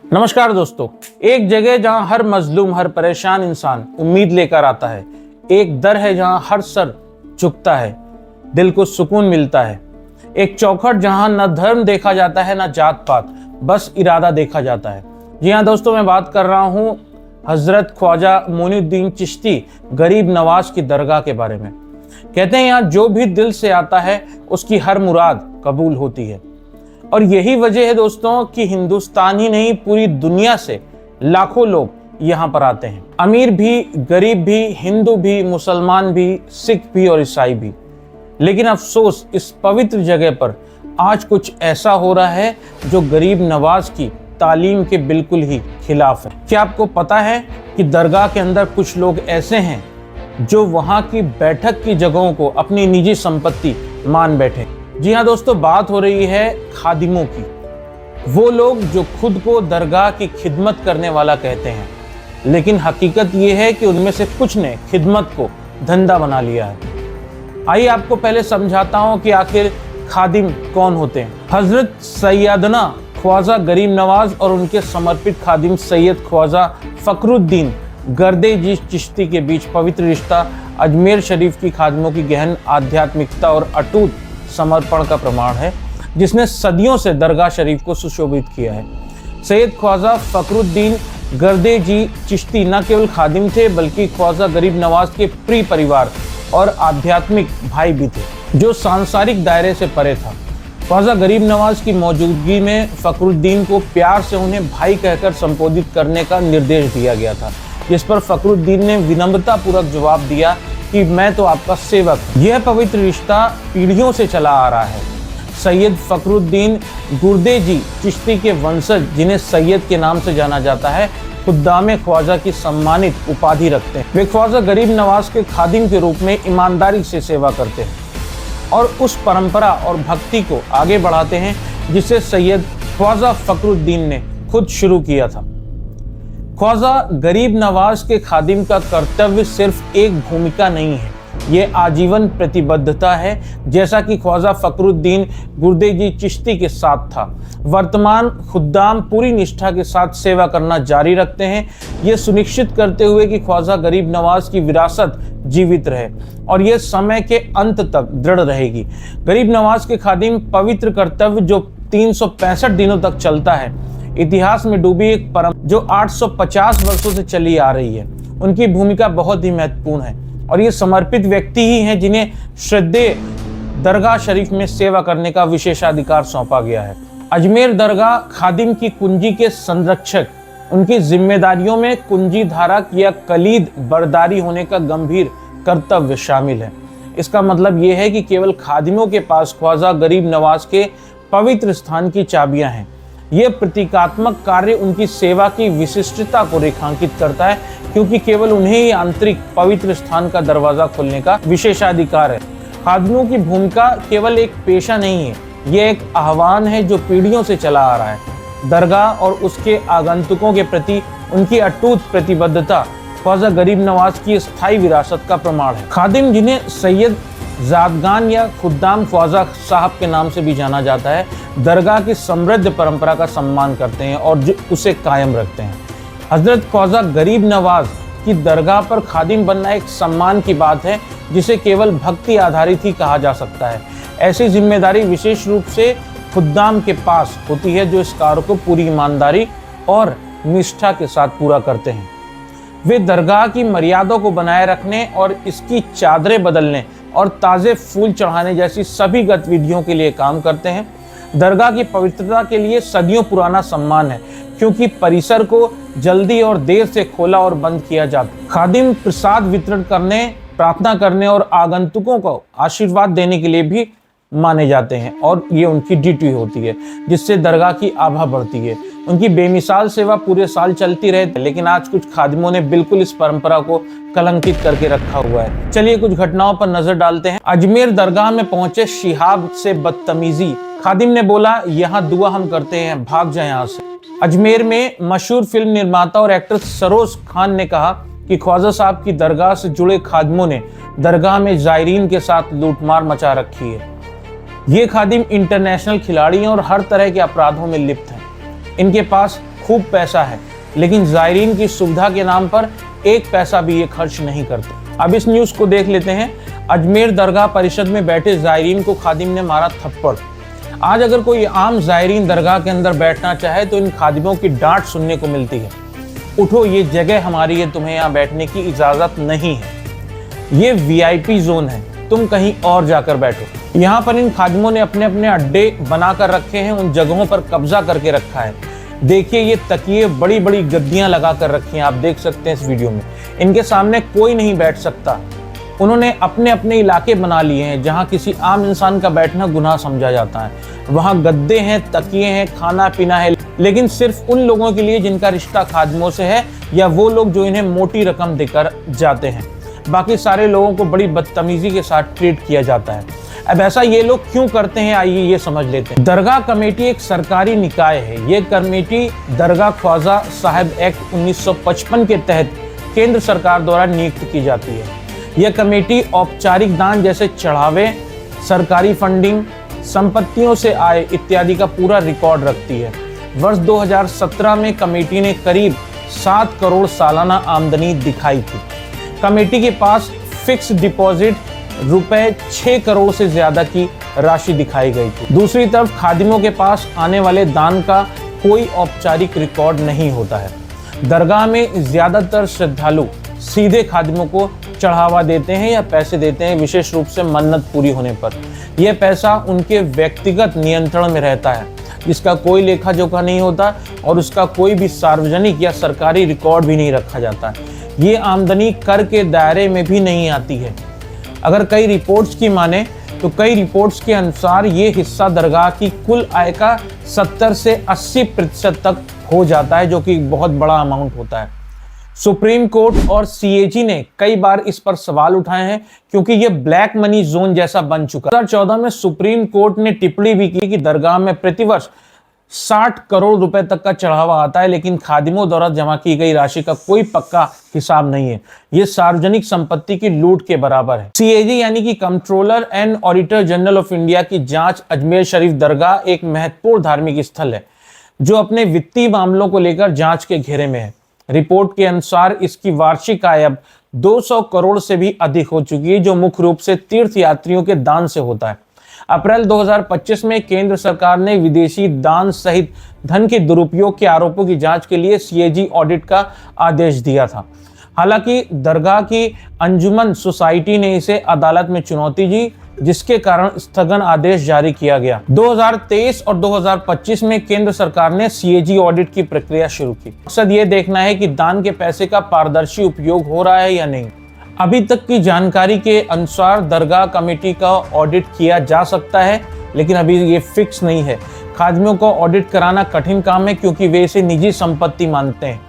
नमस्कार दोस्तों। एक जगह जहां हर मजलूम, हर परेशान इंसान उम्मीद लेकर आता है, एक दर है जहां हर सर झुकता है, दिल को सुकून मिलता है। एक चौखट जहां न धर्म देखा जाता है, न जात पात, बस इरादा देखा जाता है। जी हाँ दोस्तों, मैं बात कर रहा हूँ हजरत ख्वाजा मोइनुद्दीन चिश्ती गरीब नवाज की दरगाह के बारे में। कहते हैं यहाँ जो भी दिल से आता है उसकी हर मुराद कबूल होती है। और यही वजह है दोस्तों कि हिंदुस्तान ही नहीं, पूरी दुनिया से लाखों लोग यहाँ पर आते हैं। अमीर भी, गरीब भी, हिंदू भी, मुसलमान भी, सिख भी और ईसाई भी। लेकिन अफसोस, इस पवित्र जगह पर आज कुछ ऐसा हो रहा है जो गरीब नवाज की तालीम के बिल्कुल ही खिलाफ है। क्या आपको पता है कि दरगाह के अंदर कुछ लोग ऐसे हैं जो वहाँ की बैठक की जगहों को अपनी निजी संपत्ति मान बैठे। जी हाँ दोस्तों, बात हो रही है खादिमों की। वो लोग जो खुद को दरगाह की खिदमत करने वाला कहते हैं, लेकिन हकीकत ये है कि उनमें से कुछ ने खिदमत को धंधा बना लिया है। आइए आपको पहले समझाता हूँ कि आखिर खादिम कौन होते हैं। हजरत सैयदना ख्वाजा गरीब नवाज और उनके समर्पित खादिम सैयद ख्वाजा फखरुद्दीन गर्दे चिश्ती के बीच पवित्र रिश्ता अजमेर शरीफ की खादिमों की गहन आध्यात्मिकता और अटूट समर्पण का प्रमाण है, जिसने सदियों से दरगाह शरीफ को सुशोभित किया है। सैयद ख्वाजा फखरुद्दीन गर्दे चिश्ती न केवल खादिम थे, बल्कि ख्वाजा गरीब नवाज के प्रिय परिवार और आध्यात्मिक भाई भी थे, जो सांसारिक दायरे से परे था। ख्वाजा गरीब नवाज की मौजूदगी में फखरुद्दीन को प्यार से उन्हें भाई कहकर संबोधित करने का निर्देश दिया गया था, जिस पर फखरुद्दीन ने विनम्रता पूर्वक जवाब दिया कि मैं तो आपका सेवक हूं। यह पवित्र रिश्ता पीढ़ियों से चला आ रहा है। सैयद फखरुद्दीन गुर्दे चिश्ती के वंशज, जिन्हें सैयद के नाम से जाना जाता है, खुद्दामे ख्वाजा की सम्मानित उपाधि रखते हैं। वे ख्वाजा गरीब नवाज के खादिम के रूप में ईमानदारी से सेवा करते हैं और उस परंपरा और भक्ति को आगे बढ़ाते हैं जिसे सैयद ख्वाजा फखरुद्दीन ने खुद शुरू किया था। ख्वाजा गरीब नवाज के खादिम का कर्तव्य सिर्फ एक भूमिका नहीं है, ये आजीवन प्रतिबद्धता है। जैसा कि ख्वाजा फखरुद्दीन गुर्दे चिश्ती के साथ था, वर्तमान खुद्दाम पूरी निष्ठा के साथ सेवा करना जारी रखते हैं, ये सुनिश्चित करते हुए कि ख्वाजा गरीब नवाज की विरासत जीवित रहे और ये समय के अंत तक दृढ़ रहेगी। गरीब नवाज के खादिम पवित्र कर्तव्य जो 365 दिनों तक चलता है, इतिहास में डूबी एक परंपरा जो 850 वर्षों से चली आ रही है। उनकी भूमिका बहुत ही महत्वपूर्ण है और ये समर्पित व्यक्ति ही हैं जिन्हें श्रद्धेय दरगाह शरीफ में सेवा करने का विशेषाधिकार सौंपा गया है। अजमेर दरगाह खादिम की कुंजी के संरक्षक, उनकी जिम्मेदारियों में कुंजी धारक या कलीद बरदारी होने का गंभीर कर्तव्य शामिल है। इसका मतलब यह है कि केवल खादिमों के पास ख्वाजा गरीब नवाज के पवित्र स्थान की चाबियां हैं। यह प्रतीकात्मक कार्य उनकी सेवा की विशिष्टता को रेखांकित करता है, क्योंकि केवल उन्हें ही आंतरिक पवित्र स्थान का दरवाजा खोलने का विशेषाधिकार है। खादिमों की भूमिका केवल एक पेशा नहीं है, यह एक आह्वान है जो पीढ़ियों से चला आ रहा है। दरगाह और उसके आगंतुकों के प्रति उनकी अटूट प्रतिबद्धता ख्वाजा गरीब नवाज की स्थायी विरासत का प्रमाण है। खादिम, जिन्हें सैयद ज़ादगान या खुद्दाम ख्वाजा साहब के नाम से भी जाना जाता है, दरगाह की समृद्ध परंपरा का सम्मान करते हैं और उसे कायम रखते हैं। हजरत ख्वाजा गरीब नवाज की दरगाह पर खादिम बनना एक सम्मान की बात है, जिसे केवल भक्ति आधारित ही कहा जा सकता है। ऐसी जिम्मेदारी विशेष रूप से खुद्दाम के पास होती है, जो इस कार्य को पूरी ईमानदारी और निष्ठा के साथ पूरा करते हैं। वे दरगाह की मर्यादा को बनाए रखने और इसकी चादरें बदलने और ताज़े फूल चढ़ाने जैसी सभी गतिविधियों के लिए काम करते हैं। दरगाह की पवित्रता के लिए सदियों पुराना सम्मान है, क्योंकि परिसर को जल्दी और देर से खोला और बंद किया जाता। खादिम प्रसाद वितरण करने, प्रार्थना करने और आगंतुकों को आशीर्वाद देने के लिए भी माने जाते हैं और ये उनकी ड्यूटी होती है, जिससे दरगाह की आभा बढ़ती है। उनकी बेमिसाल सेवा पूरे साल चलती रहती है, लेकिन आज कुछ खादिमों ने बिल्कुल इस परंपरा को कलंकित करके रखा हुआ है। चलिए कुछ घटनाओं पर नजर डालते हैं। अजमेर दरगाह में पहुंचे शिहाब से बदतमीजी। खादिम ने बोला, यहाँ दुआ हम करते हैं, भाग जाए यहाँ से। अजमेर में मशहूर फिल्म निर्माता और एक्टर सरोज खान ने कहा कि ख्वाजा साहब की दरगाह से जुड़े खादिमों ने दरगाह में जायरीन के साथ लूटमार मचा रखी है। ये खादिम इंटरनेशनल खिलाड़ी हैं और हर तरह के अपराधों में लिप्त हैं। इनके पास खूब पैसा है, लेकिन ज़ायरीन की सुविधा के नाम पर एक पैसा भी ये खर्च नहीं करते। अब इस न्यूज़ को देख लेते हैं। अजमेर दरगाह परिषद में बैठे ज़ायरीन को खादिम ने मारा थप्पड़। आज अगर कोई आम ज़ायरीन दरगाह के अंदर बैठना चाहे तो इन खादिमों की डांट सुनने को मिलती है। उठो, ये जगह हमारी है, तुम्हें यहाँ बैठने की इजाज़त नहीं है। ये वीआईपी जोन है, तुम कहीं और जाकर बैठो। यहाँ पर इन खादिमों ने अपने अपने अड्डे बनाकर रखे हैं, उन जगहों पर कब्जा करके रखा है। देखिए, ये तकिए बड़ी बड़ी गद्दियां लगा कर रखी हैं, आप देख सकते हैं इस वीडियो में। इनके सामने कोई नहीं बैठ सकता। उन्होंने अपने अपने इलाके बना लिए हैं जहां किसी आम इंसान का बैठना गुनाह समझा जाता है। वहां गद्दे हैं, तकिए हैं, खाना पीना है, लेकिन सिर्फ उन लोगों के लिए जिनका रिश्ता खादिमों से है या वो लोग जो इन्हें मोटी रकम देकर जाते हैं। बाकी सारे लोगों को बड़ी बदतमीजी के साथ ट्रीट किया जाता है। अब ऐसा ये लोग क्यों करते हैं, आइए ये समझ लेते हैं। दरगाह कमेटी एक सरकारी निकाय है। ये कमेटी दरगाह ख्वाजा साहिब एक्ट 1955 के तहत केंद्र सरकार द्वारा नियुक्त की जाती है। यह कमेटी औपचारिक दान जैसे चढ़ावे, सरकारी फंडिंग, संपत्तियों से आय इत्यादि का पूरा रिकॉर्ड रखती है। वर्ष 2017 में कमेटी ने करीब 7 करोड़ सालाना आमदनी दिखाई थी। कमेटी के पास फिक्स डिपॉजिट रुपए 6 करोड़ से ज्यादा की राशि दिखाई गई थी। दूसरी तरफ खादिमों के पास आने वाले दान का कोई औपचारिक रिकॉर्ड नहीं होता है। दरगाह में ज्यादातर श्रद्धालु सीधे खादिमों को चढ़ावा देते हैं या पैसे देते हैं, विशेष रूप से मन्नत पूरी होने पर। यह पैसा उनके व्यक्तिगत नियंत्रण में रहता है, जिसका कोई लेखा जोखा नहीं होता और उसका कोई भी सार्वजनिक या सरकारी रिकॉर्ड भी नहीं रखा जाता। ये आमदनी कर के दायरे में भी नहीं आती है। अगर कई रिपोर्ट्स की माने तो कई रिपोर्ट्स के अनुसार ये हिस्सा दरगाह की कुल आय का 70 से 80% तक हो जाता है, जो कि बहुत बड़ा अमाउंट होता है। सुप्रीम कोर्ट और सीएजी ने कई बार इस पर सवाल उठाए हैं, क्योंकि ये ब्लैक मनी जोन जैसा बन चुका है। 2014 में सुप्रीम कोर्ट ने टिप्पणी भी की कि दरगाह में प्रतिवर्ष 60 करोड़ रुपए तक का चढ़ावा आता है, लेकिन खादिमों द्वारा जमा की गई राशि का कोई पक्का हिसाब नहीं है। ये सार्वजनिक संपत्ति की लूट के बराबर है। सीएजी यानी कि controller and auditor general of India की जांच अजमेर शरीफ दरगाह एक महत्वपूर्ण धार्मिक स्थल है, जो अपने वित्तीय मामलों को लेकर जांच के घेरे में है। रिपोर्ट के अनुसार इसकी वार्षिक आय अब 200 करोड़ से भी अधिक हो चुकी है, जो मुख्य रूप से तीर्थ यात्रियों के दान से होता है। अप्रैल 2025 में केंद्र सरकार ने विदेशी दान सहित धन के दुरुपयोग के आरोपों की जांच के लिए सीएजी ऑडिट का आदेश दिया था। हालांकि दरगाह की अंजुमन सोसाइटी ने इसे अदालत में चुनौती दी, जिसके कारण स्थगन आदेश जारी किया गया। 2023 और 2025 में केंद्र सरकार ने सीएजी ऑडिट की प्रक्रिया शुरू की। मकसद ये देखना है कि दान के पैसे का पारदर्शी उपयोग हो रहा है या नहीं। अभी तक की जानकारी के अनुसार दरगाह कमेटी का ऑडिट किया जा सकता है, लेकिन अभी ये फिक्स नहीं है। खादिमों को ऑडिट कराना कठिन काम है, क्योंकि वे इसे निजी संपत्ति मानते हैं।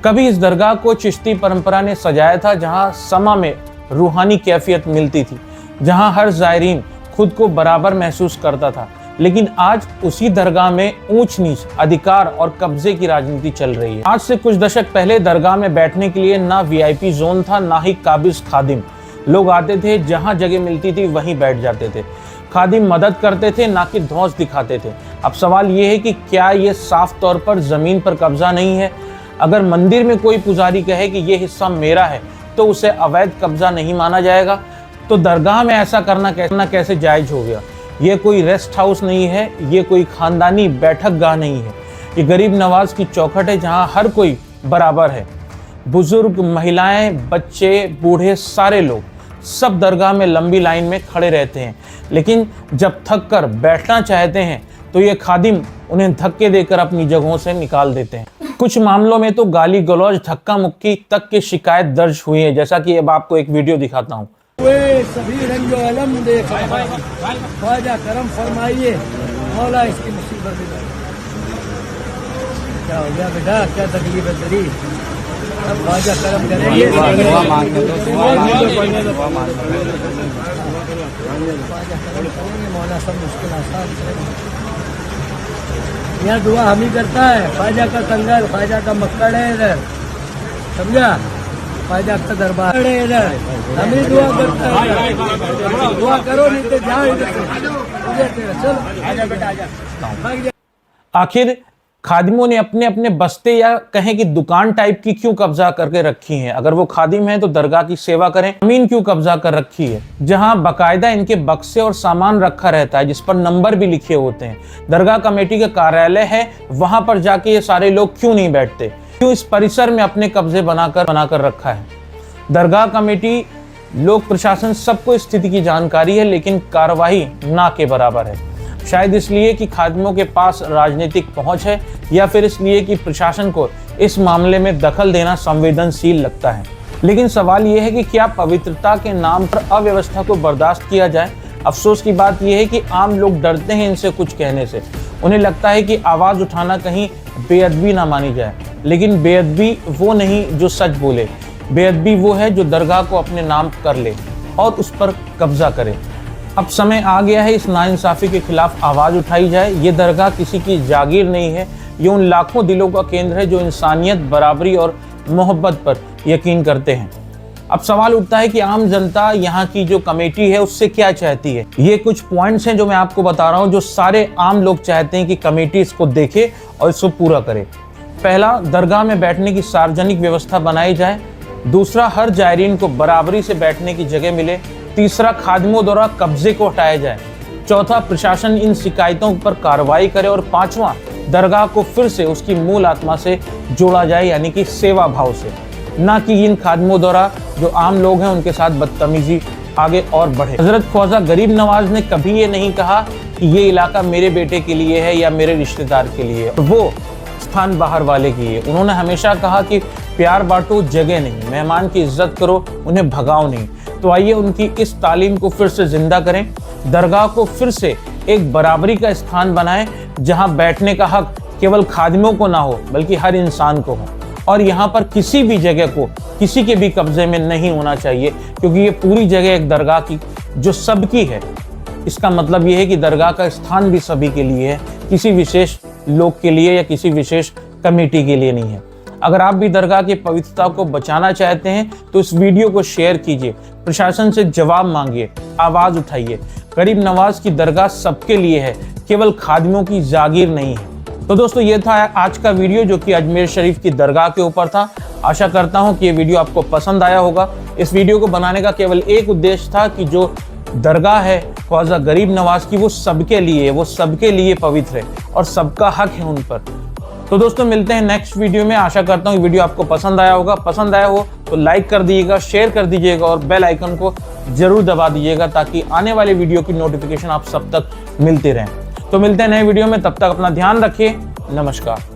कभी इस दरगाह को चिश्ती परंपरा ने सजाया था, जहां समा में रूहानी कैफियत मिलती थी, जहां हर ज़ायरीन खुद को बराबर महसूस करता था। लेकिन आज उसी दरगाह में ऊंच नीच, अधिकार और कब्जे की राजनीति चल रही है। आज से कुछ दशक पहले दरगाह में बैठने के लिए ना वीआईपी जोन था, ना ही काबिज खादिम। लोग आते थे, जहां जगह मिलती थी वहीं बैठ जाते थे। खादिम मदद करते थे, ना कि धौंस दिखाते थे। अब सवाल ये है कि क्या ये साफ तौर पर जमीन पर कब्जा नहीं है? अगर मंदिर में कोई पुजारी कहे कि ये हिस्सा मेरा है, तो उसे अवैध कब्जा नहीं माना जाएगा? तो दरगाह में ऐसा करना कैसे जायज हो गया? ये कोई रेस्ट हाउस नहीं है, ये कोई खानदानी बैठक गाह नहीं है। ये गरीब नवाज की चौखट है, जहां हर कोई बराबर है। बुजुर्ग, महिलाएं, बच्चे, बूढ़े, सारे लोग सब दरगाह में लंबी लाइन में खड़े रहते हैं, लेकिन जब थक कर बैठना चाहते हैं तो ये खादिम उन्हें धक्के देकर अपनी जगहों से निकाल देते हैं। कुछ मामलों में तो गाली गलौज, धक्का मुक्की तक की शिकायत दर्ज हुई है, जैसा कि अब आपको एक वीडियो दिखाता हूँ। सभी रंगो अलम देखा, ख्वाजा करम फरमाइए, मौला इसकी मुसीबत में। क्या हो गया बेटा, क्या तकलीफ है तेरी? अब ख्वाजा करम करेंगे। मौला सब मुश्किल आसान करेंगे। यहाँ दुआ हम ही करता है। ख्वाजा का कंगाल, ख्वाजा का मक्कड़ है इधर, समझा? ख्वाजा का दरबार है इधर, हम ही दुआ करता है। दुआ करो, नहीं तो जाओ इधर से। चलो आजा बेटा, आजा। आखिर खादिमों ने अपने अपने बस्ते या कहें कि दुकान टाइप की क्यों कब्जा करके रखी है? अगर वो खादिम है तो दरगाह की सेवा करें। जमीन क्यों कब्जा कर रखी है जहां बाकायदा इनके बक्से और सामान रखा रहता है, जिस पर नंबर भी लिखे होते हैं? दरगाह कमेटी का कार्यालय है, वहां पर जाके ये सारे लोग क्यों नहीं बैठते? क्यों इस परिसर में अपने कब्जे बनाकर रखा है? दरगाह कमेटी, लोक प्रशासन, सबको स्थिति की जानकारी है, लेकिन कार्रवाई ना के बराबर है। शायद इसलिए कि खादिमों के पास राजनीतिक पहुंच है, या फिर इसलिए कि प्रशासन को इस मामले में दखल देना संवेदनशील लगता है। लेकिन सवाल यह है कि क्या पवित्रता के नाम पर अव्यवस्था को बर्दाश्त किया जाए? अफसोस की बात यह है कि आम लोग डरते हैं इनसे कुछ कहने से। उन्हें लगता है कि आवाज उठाना कहीं बेअदबी ना मानी जाए। लेकिन बेअदबी वो नहीं जो सच बोले, बेअदबी वो है जो दरगाह को अपने नाम कर ले और उस पर कब्जा करे। अब समय आ गया है इस नाइंसाफी के खिलाफ आवाज उठाई जाए। ये दरगाह किसी की जागीर नहीं है, ये उन लाखों दिलों का केंद्र है जो इंसानियत, बराबरी और मोहब्बत पर यकीन करते हैं। अब सवाल उठता है कि आम जनता यहाँ की जो कमेटी है उससे क्या चाहती है? ये कुछ पॉइंट्स हैं जो मैं आपको बता रहा हूँ, जो सारे आम लोग चाहते हैं कि कमेटी इसको देखे और इसको पूरा करे। पहला, दरगाह में बैठने की सार्वजनिक व्यवस्था बनाई जाए। दूसरा, हर जायरीन को बराबरी से बैठने की जगह मिले। तीसरा, खादिमों द्वारा कब्जे को हटाया जाए। चौथा, प्रशासन इन शिकायतों पर कार्रवाई करे। और पांचवा, दरगाह को फिर से उसकी मूल आत्मा से जोड़ा जाए, यानी कि सेवा भाव से, ना कि इन खादिमों द्वारा जो आम लोग हैं उनके साथ बदतमीजी आगे और बढ़े। हजरत ख्वाजा गरीब नवाज ने कभी ये नहीं कहा कि ये इलाका मेरे बेटे के लिए है या मेरे रिश्तेदार के लिए है, वो स्थान बाहर वाले की है। उन्होंने हमेशा कहा कि प्यार बांटो, जगह नहीं, मेहमान की इज्जत करो, उन्हें भगाओ नहीं। तो आइए उनकी इस तालीम को फिर से जिंदा करें, दरगाह को फिर से एक बराबरी का स्थान बनाएं, जहां बैठने का हक केवल खादिमों को ना हो बल्कि हर इंसान को हो। और यहाँ पर किसी भी जगह को किसी के भी कब्जे में नहीं होना चाहिए, क्योंकि ये पूरी जगह एक दरगाह की जो सबकी है। इसका मतलब ये है कि दरगाह का स्थान भी सभी के लिए है, किसी विशेष लोग के लिए या किसी विशेष कमेटी के लिए नहीं है। अगर आप भी दरगाह की पवित्रता को बचाना चाहते हैं तो इस वीडियो को शेयर कीजिए, प्रशासन से जवाब मांगिए, आवाज उठाइए। गरीब नवाज की दरगाह सबके लिए है, केवल खादिमों की जागीर नहीं है। तो दोस्तों, ये था आज का वीडियो जो कि अजमेर शरीफ की दरगाह के ऊपर था। आशा करता हूं कि ये वीडियो आपको पसंद आया होगा। इस वीडियो को बनाने का केवल एक उद्देश्य था कि जो दरगाह है ख्वाजा गरीब नवाज की, वो सबके लिए है, वो सबके लिए पवित्र है और सबका हक है उन पर। तो दोस्तों, मिलते हैं नेक्स्ट वीडियो में। आशा करता हूँ वीडियो आपको पसंद आया होगा। पसंद आया हो तो लाइक कर दीजिएगा, शेयर कर दीजिएगा और बेल आइकन को जरूर दबा दीजिएगा, ताकि आने वाले वीडियो की नोटिफिकेशन आप सब तक मिलती रहे। तो मिलते हैं नए वीडियो में, तब तक अपना ध्यान रखिए। नमस्कार।